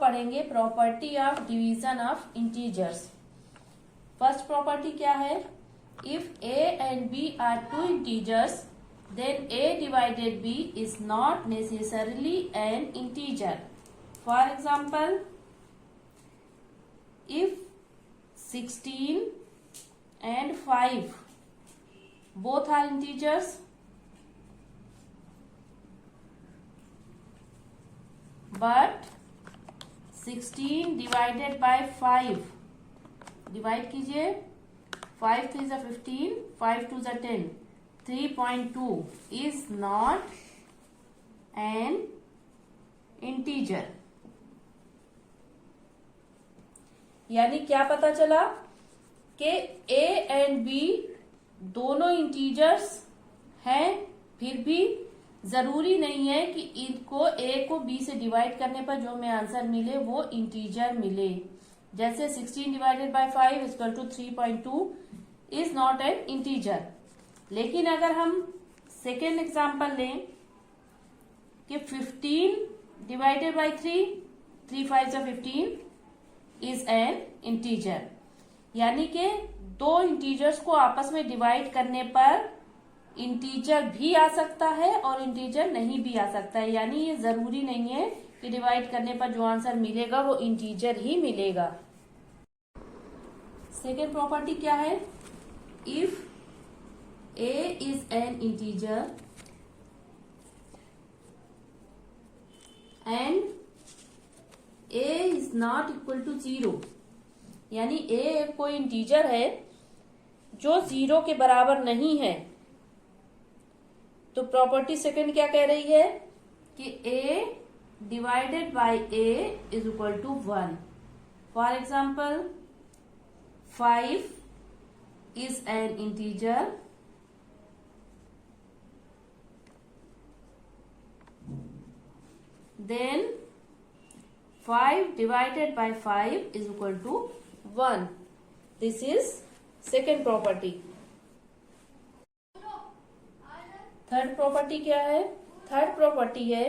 पढ़ेंगे property of division of integers. First property क्या है? If a and b are two integers then a divided b is not necessarily an integer. For example, if 16 and 5 both are integers, but 16 divided by 5, divide कीजिए, 5 3 is 15, 5 2 is 10, 3.2 is not an integer। यानी क्या पता चला कि a and b दोनों integers हैं, फिर भी जरूरी नहीं है कि इनको a को b से डिवाइड करने पर जो हमें आंसर मिले वो इंटीजर मिले। जैसे 16 divided by 5 equal to 3.2 is not an integer. लेकिन अगर हम सेकेंड एग्जाम्पल लें कि 15 divided by 3 5 15 is an integer. यानी कि दो इंटीजर्स को आपस में डिवाइड करने पर इंटीजर भी आ सकता है और इंटीजर नहीं भी आ सकता है। यानी ये जरूरी नहीं है कि डिवाइड करने पर जो आंसर मिलेगा वो इंटीजर ही मिलेगा। सेकेंड प्रॉपर्टी क्या है? If a is an integer and a is not equal to 0, यानी a कोई इंटीजर है जो 0 के बराबर नहीं है, तो प्रॉपर्टी सेकंड क्या कह रही है कि a divided by a is equal to 1। For example 5 is an integer then 5 divided by 5 is equal to 1. This is second property. Third property क्या है? थर्ड प्रॉपर्टी है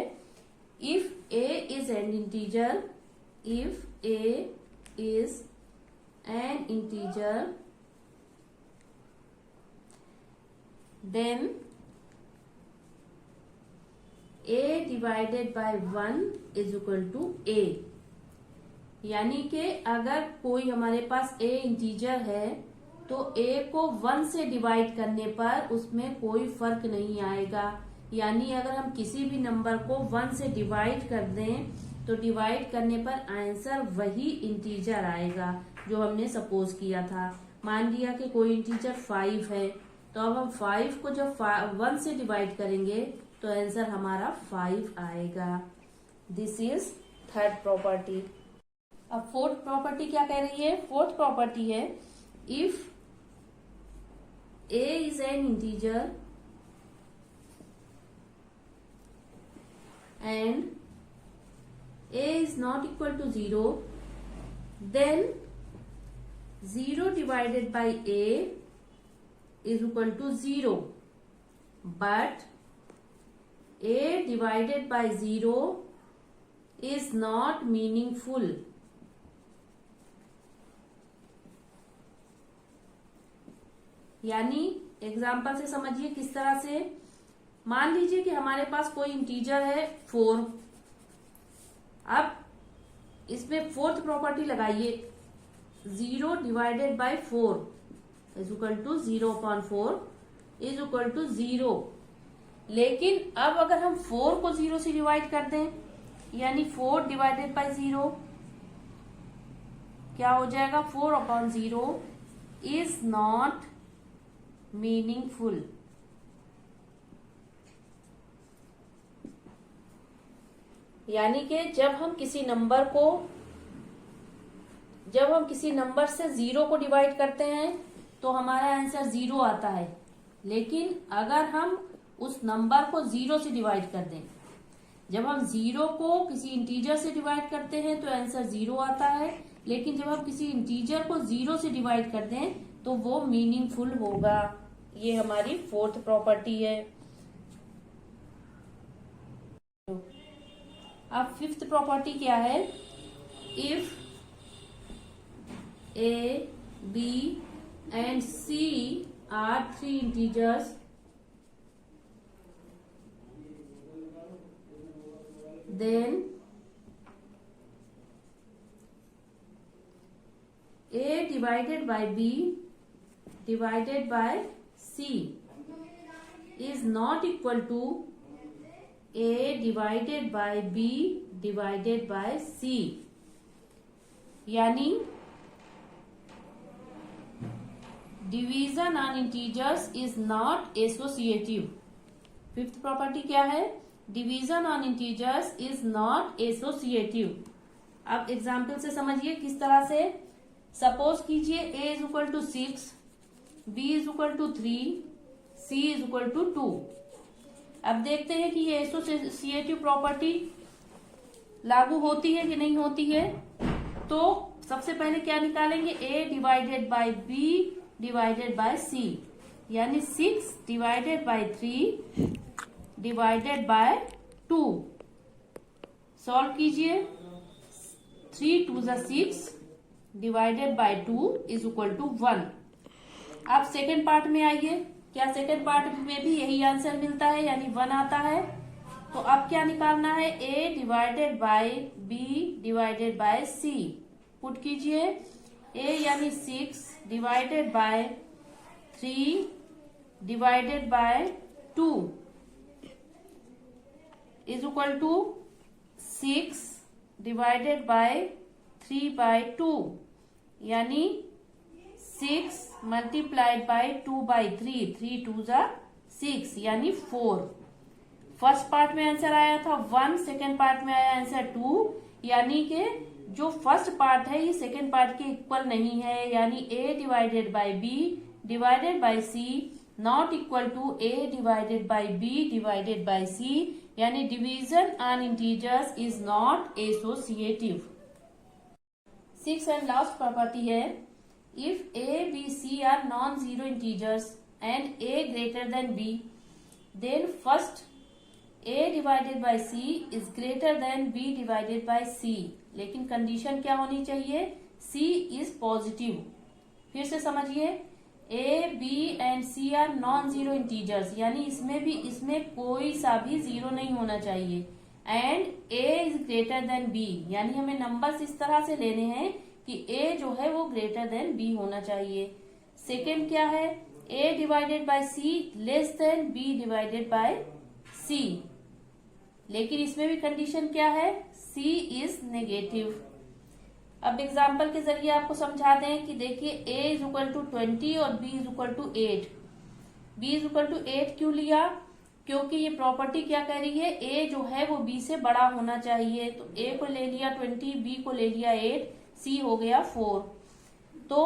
if a is an integer, if a is an integer then a divided by 1 is equal to a। यानी कि अगर कोई हमारे पास a integer है तो a को 1 से डिवाइड करने पर उसमें कोई फर्क नहीं आएगा। यानी अगर हम किसी भी नंबर को 1 से डिवाइड कर दें तो डिवाइड करने पर आंसर वही इंटीजर आएगा जो हमने सपोज किया था। मान लिया कि कोई इंटीजर 5 है, तो अब हम 5 को जब 1 से डिवाइड करेंगे तो आंसर हमारा 5 आएगा। This is third property. अब फोर्थ प्रॉपर्टी क्या कह रही है? फोर्थ प्रॉपर्टी है if a is an integer and a is not equal to 0 then 0 divided by a is equal to 0, but a divided by 0 is not meaningful। यानी example से समझिए किस तरह से। मान लीजिए कि हमारे पास कोई इंटीजर है 4। अब इसमें फोर्थ प्रॉपर्टी लगाइए 0 divided by 4 is equal to 0/4 is equal to 0। लेकिन अब अगर हम 4 को 0 से डिवाइड कर दें, यानी 4 डिवाइडेड बाय 0 क्या हो जाएगा? 4/0 इज नॉट मीनिंगफुल। यानी कि जब हम किसी नंबर से 0 को डिवाइड करते हैं तो हमारा आंसर 0 आता है। लेकिन अगर हम उस नंबर को 0 से डिवाइड कर दें, जब हम 0 को किसी इंटीजर से डिवाइड करते हैं तो आंसर 0 आता है। लेकिन जब हम किसी इंटीजर को 0 से डिवाइड कर दें तो वो मीनिंगफुल होगा। ये हमारी फोर्थ प्रॉपर्टी है। अब फिफ्थ प्रॉपर्टी क्या है? if a, b and c are three integers, then a divided by b divided by c is not equal to a divided by b divided by c. यानी division on integers is not associative. Fifth property क्या है? Division on integers is not associative. अब example से समझिए किस तरह से. Suppose कीजिए a is equal to 6, b is equal to 3, c is equal to 2. अब देखते हैं कि ये एसोसिएटिव प्रॉपर्टी लागू होती है कि नहीं होती है. तो सबसे पहले क्या निकालेंगे? a divided by b divided by c, यानी 6 divided by 3 divided by 2. Solve कीजिए. 3 2 जा 6 divided by 2 is equal to 1. अब सेकेंड पार्ट में आइए. क्या सेकेंड पार्ट में भी यही आंसर मिलता है, यानी 1 आता है. तो अब क्या निकालना है? a divided by b divided by c. Put कीजिए. a यानी 6 divided by 3 divided by 2 is equal to 6 divided by 3 by 2, यानी 6 मल्टीप्लाइड बाय 2 बाय 3. 3 2 जा 6, यानी 4. फर्स्ट पार्ट में आंसर आया था 1, सेकेंड पार्ट में आया आंसर 2. यानी कि जो फर्स्ट पार्ट है ये सेकेंड पार्ट के इक्वल नहीं है, यानी a divided by b divided by c not equal to a divided by b divided by c, यानी division on integers is not associative. 6 and last property है. If a b c are non zero integers and a greater than b, then first a divided by c is greater than b divided by c. लेकिन condition क्या होनी चाहिए? c is positive. फिर से समझिए. a b and c are non zero integers, यानी इसमें कोई सा भी जीरो नहीं होना चाहिए. And a is greater than b, यानी हमें नंबर्स इस तरह से लेने हैं कि a जो है वो ग्रेटर देन b होना चाहिए. सेकेंड क्या है? a divided by c less than b divided by c. लेकिन इसमें भी कंडीशन क्या है? c is negative. अब एग्जाम्पल के जरिए आपको समझा दें कि देखिए a इज इक्वल टू 20 और b is equal to 8. b is equal to 8 क्यों लिया? क्योंकि ये प्रॉपर्टी क्या कह रही है? a जो है वो b से बड़ा होना चाहिए. तो a को ले लिया 20, b को ले लिया 8, c हो गया 4. तो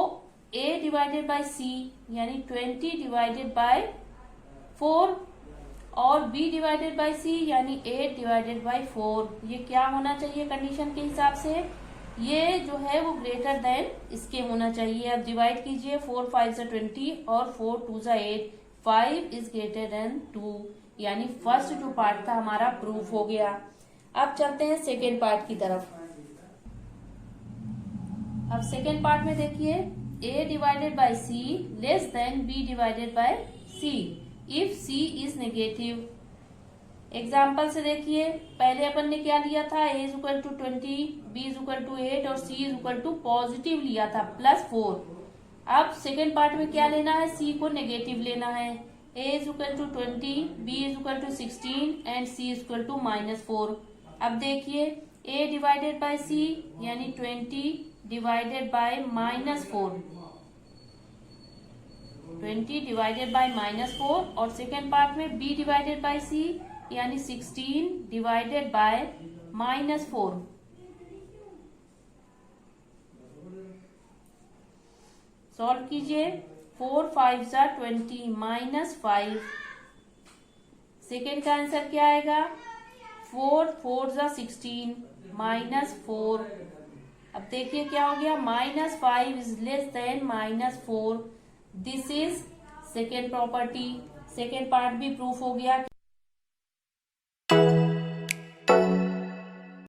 a डिवाइडेड बाय c यानी 20 डिवाइडेड बाय 4 और b डिवाइडेड बाय c यानी 8 डिवाइडेड बाय 4. ये क्या होना चाहिए कंडीशन के हिसाब से? ये जो है वो ग्रेटर देन इसके होना चाहिए. अब डिवाइड कीजिए. 4 5 जा 20 और 4 2 जा 8. 5 इज ग्रेटर देन 2, यानी फर्स्ट जो पार्ट था हमारा प्रूफ हो गया. अब चलते हैं सेकेंड पार्ट की तरफ. अब सेकेंड पार्ट में देखिए. a divided by c less than b divided by c if c is negative. Example से देखिए. पहले अपन ने क्या लिया था? a is equal to 20, b is equal to 8 और c is equal to positive लिया था +4. अब सेकेंड पार्ट में क्या लेना है? c को नेगेटिव लेना है. a is equal to 20, b is equal to 16 and c is equal to -4. अब देखिए a डिवाइडेड बाय c यानी 20 डिवाइडेड बाय -4. 20 डिवाइडेड बाय -4 और सेकेंड पार्ट में b डिवाइडेड बाय c यानी 16 डिवाइडेड बाय -4. सॉल्व कीजिए. 4 5 जा 20 -5. सेकेंड का answer क्या आएगा? 4 4 जा 16 -4. अब देखिए क्या हो गया? -5 is less than -4. This is second property. Second part भी प्रूफ हो गया.